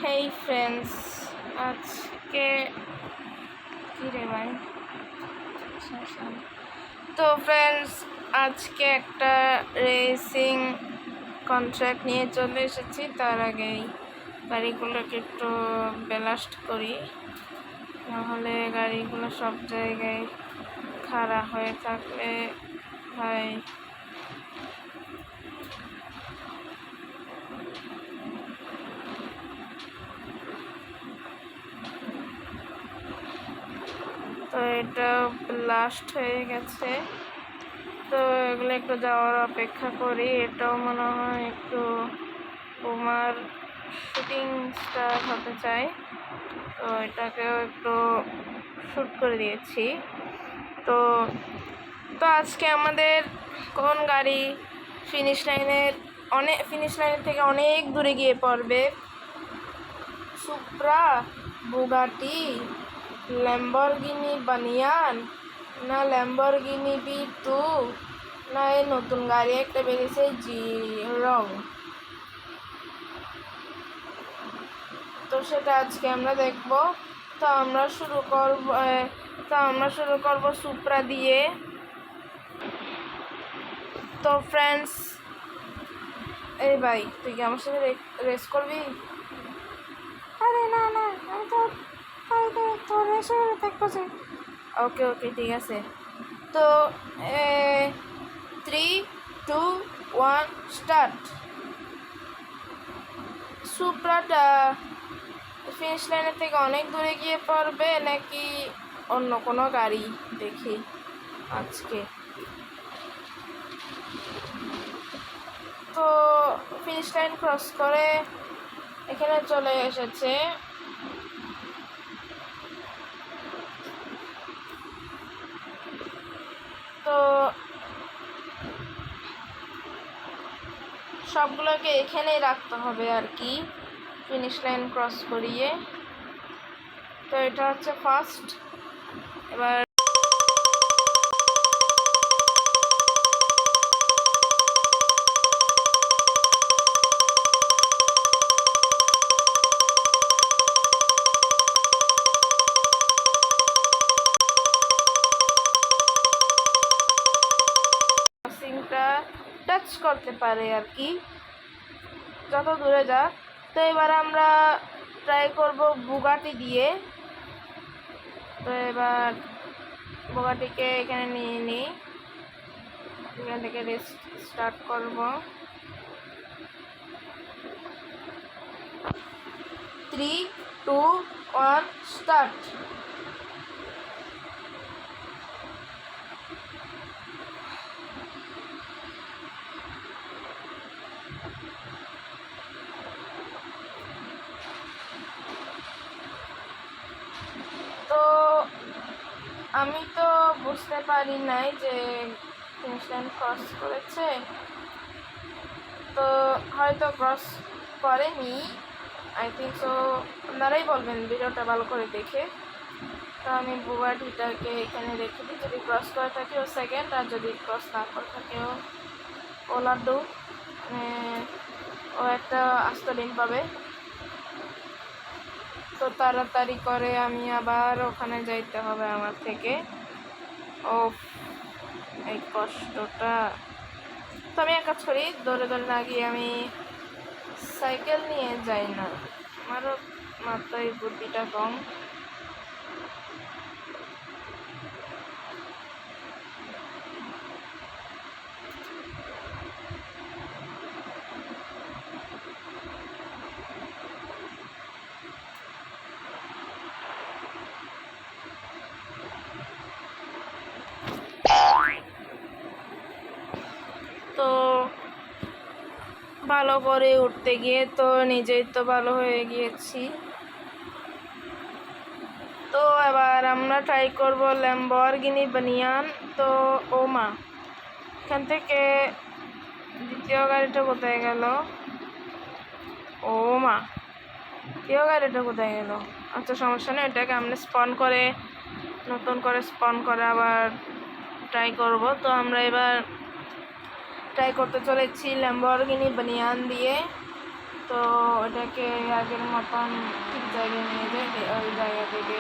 হেই friends, আজকে কি রে ভাই। তো ফ্রেন্ডস, আজকে একটা রেসিং কন্ট্রাক্ট নিয়ে চলে এসেছি। তার আগেই গাড়িগুলোকে একটু ব্যালাস্ট করি, নাহলে গাড়িগুলো সব জায়গায় খাড়া হয়ে থাকলে হয়। তো এটা ব্লাস্ট হয়ে গেছে, তো এগুলো একটু যাওয়ার অপেক্ষা করি। এটাও মনে হয় একটু বোমার শুটিং স্টার হতে চাই, তো এটাকেও একটু শ্যুট করে দিয়েছি। তো তো আজকে আমাদের কোন গাড়ি ফিনিশ লাইনের থেকে অনেক দূরে গিয়ে পড়বে? সুপ্রা, বুগাটি, ল্যাম্বরগিনি বানিয়ান, না ল্যাম্বরগিনি B2, না এই নতুন গাড়ি একটা বেরিয়েছে রং। তো সেটা আজকে আমরা দেখব। তো আমরা শুরু করব সুপ্রা দিয়ে। তো ফ্রেন্ডস, এই ভাই, তুই কি আমার সাথে রেস করবি? আরে না না, আমি তো রেসে দেখবো যে। ওকে ওকে, ঠিক আছে। তো 3, 2, 1 স্টার্ট। সুপ্রাটা ফিনিশ লাইনের থেকে অনেক দূরে গিয়ে পড়বে, নাকি অন্য কোনো গাড়ি দেখি আজকে? তো ফিনিশ লাইন ক্রস করে এখানে চলে এসেছে। তো সবগুলোকে এখানেই রাখতে হবে আর কি, ফিনিশ লাইন ক্রস করিয়ে। তো এটা হচ্ছে ফার্স্ট। এবার টাচ করতে পারে আর কি, যত দূরে যাক। তো এবার আমরা ট্রাই করব বুগাটি দিয়ে। তো এবার বুগাটিকে এখানে নিয়ে নিই, এখান থেকে রেস স্টার্ট করব। 3, 2, 1 স্টার্ট। তো আমি তো বুঝতে পারি নাই যে ফিনিশ লাইন ক্রস করেছে, তো হয়তো ক্রস করেনি, আই থিঙ্ক সো। আপনারাই বলবেন ভিডিওটা ভালো করে দেখে। তো আমি বুগাটিটাকে এখানে রেখে দিই, যদি ক্রস করে থাকে ও সেকেন্ড, আর যদি ক্রস না করে থাকে ও লাড্ডু, মানে ও একটা আস্ত ডিম পাবে। তো তাড়াতাড়ি করে আমি আবার ওখানে যাইতে হবে আমার থেকে। ও এই কষ্টটা। তো আমি এক কাজ করি, দৌড়ে দৌড়ে না গিয়ে আমি সাইকেল নিয়ে যাই না, আমারও মাত্রায় বুদ্ধিটা কম। তো ভালো করে উঠতে গিয়ে তো নিজেই তো ভালো হয়ে গিয়েছি। তো এবার আমরা ট্রাই করব ল্যাম্বরগিনি বানিয়ান। তো ও মা, এখান থেকে দ্বিতীয় গাড়িটা কোথায় গেল? ও মা, দ্বিতীয় গাড়িটা কোথায় গেল? আচ্ছা সমস্যা নেই, এটাকে আমরা নতুন করে স্পন করে আবার ট্রাই করব। তো আমরা এবার ট্রাই করতে চলেছি ল্যাম্বরগিনি বানিয়ান দিয়ে। তো ওটাকে আগের মতন ঠিক জায়গায় নিয়ে যাই, ওই জায়গা থেকে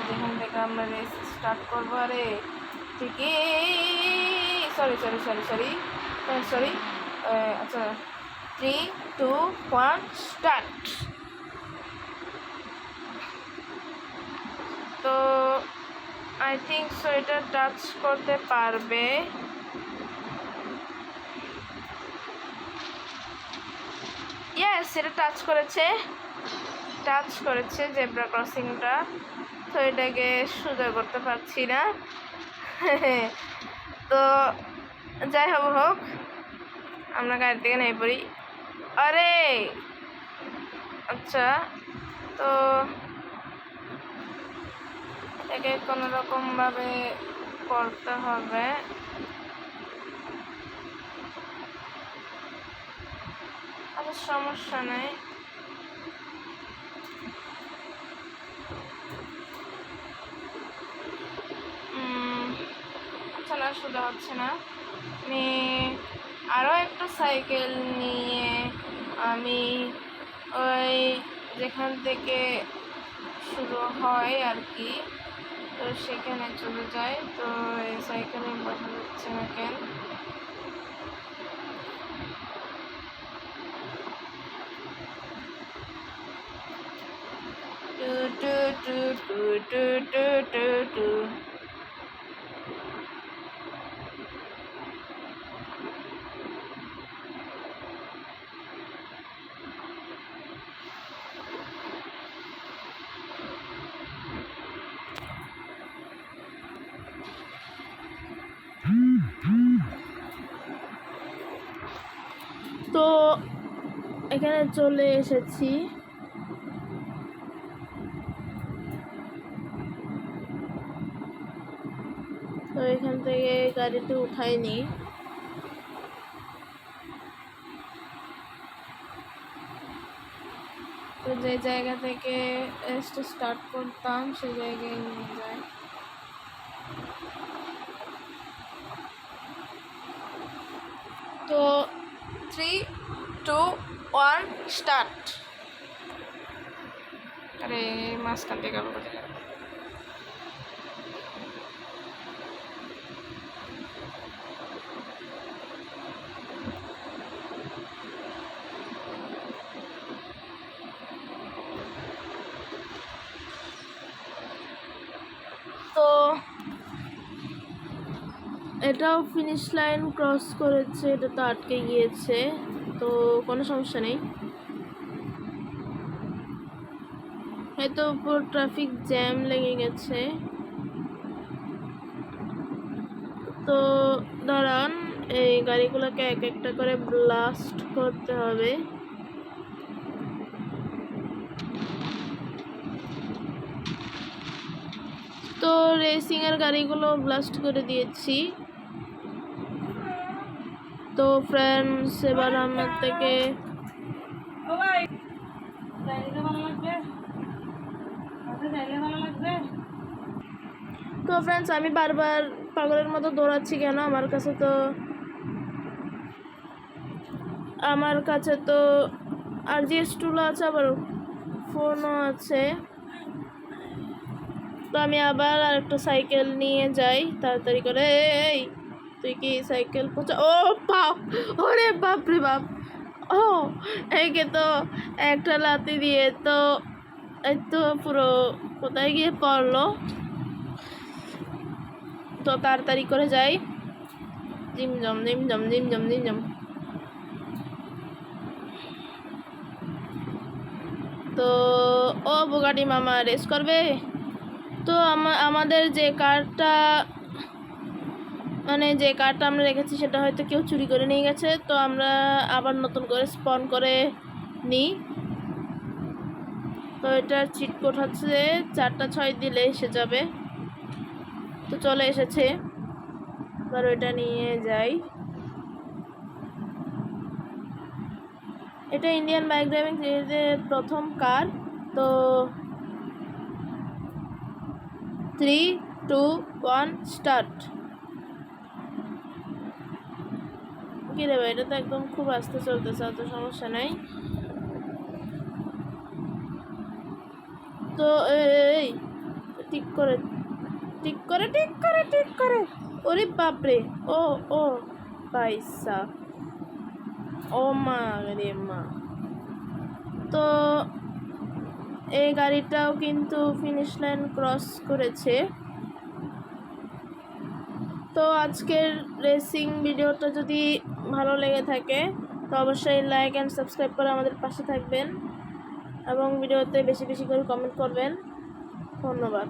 যেখান থেকে আমরা রেস স্টার্ট করবো। আরে ঠিকই, sorry sorry sorry sorry sorry আচ্ছা 3, 2, 1 স্টার্ট। তো আই থিঙ্ক সো এটা টাচ করতে পারবে। ইয়েস, এটা টাচ করেছে জেব্রা ক্রসিংটা। তো এটাকে সোজা করতে পারছি না। তো যাই হোক আমরা গাড়ি থেকে নেমে পড়ি। আরে আচ্ছা, তো এটাকে কোনো রকমভাবে করতে হবে। আচ্ছা সমস্যা নেই। আচ্ছা না, সোজা হচ্ছে না। আমি আরও একটা সাইকেল নিয়ে আমি ওই যেখান থেকে শুরু হয় আর কি, তো সেখানে চলে যাই। তো এই সাইকেলে বসা যাচ্ছে না কেন? Two two two two two two two two. তো এখানে চলে এসেছি। তো এখান থেকে গাড়িতে উঠাইনি। তো যে জায়গা থেকে স্টার্ট করতাম সেই জায়গায় নিয়ে যায়। তো 3, 2, 1 স্টার্ট। আরে মাঝখান থেকে গেল কোথায়? তো এটাও ফিনিশ লাইন ক্রস করেছে, এটা তো আটকে গিয়েছে। তো কোনো সমস্যা নেই, হয়তো উপর ট্রাফিক জ্যাম লেগে গেছে। তো দাঁড়ান, এই গাড়িগুলোকে এক একটা করে ব্লাস্ট করতে হবে। তো রেসিং এর গাড়িগুলো ব্লাস্ট করে দিয়েছি। তো ফ্রেন্ডস এবার আমার থেকে তো ফ্রেন্ডস আমি বারবার পাগলের মতো দৌড়াচ্ছি কেন? আমার কাছে তো RGS টুল আছে, আবার ফোনও আছে। তো আমি আবার আরেকটা সাইকেল নিয়ে যাই তাড়াতাড়ি করে। এই তুই কি সাইকেল পৌঁছা? ও বাপ, ওরে বাপ রে বাপ! ও একে তো একটা লাথি দিয়ে তো এই তো পুরো কোথায় গিয়ে পড়লো। তো তাড়াতাড়ি করে যাই। জিমজম জিমজম জিমজম জিমজম। তো ও বুগাটি মামা রেস করবে। তো আমাদের যে কারটা আমরা রেখেছি সেটা হয়তো কেউ চুরি করে নিয়ে গেছে। তো আমরা আবার নতুন করে স্পন করে নিই। তো এটার চিট কোড হচ্ছে 4টা 6 দিলে এসে যাবে। তো চলে এসেছে, এবার ওইটা নিয়ে যাই। এটা ইন্ডিয়ান বাইক ড্রাইভিং সিরিজের প্রথম কার। তো 3, 2, 1 স্টার্ট। কি রে ভাই, এটা তো একদম খুব আস্তে চলতেছে, অত সমস্যা নাই। তো এই ঠিক করে ঠিক করে ঠিক করে ঠিক করে, ওরে বাপরে, ও ও পয়সা, ও মা রে মা। তো এই গাড়িটাও কিন্তু ফিনিশ লাইন ক্রস করেছে। তো আজকের রেসিং ভিডিওটা যদি ভালো লেগে থাকে তো অবশ্যই লাইক অ্যান্ড সাবস্ক্রাইব করে আমাদের পাশে থাকবেন এবং ভিডিওতে বেশি বেশি করে কমেন্ট করবেন। ধন্যবাদ।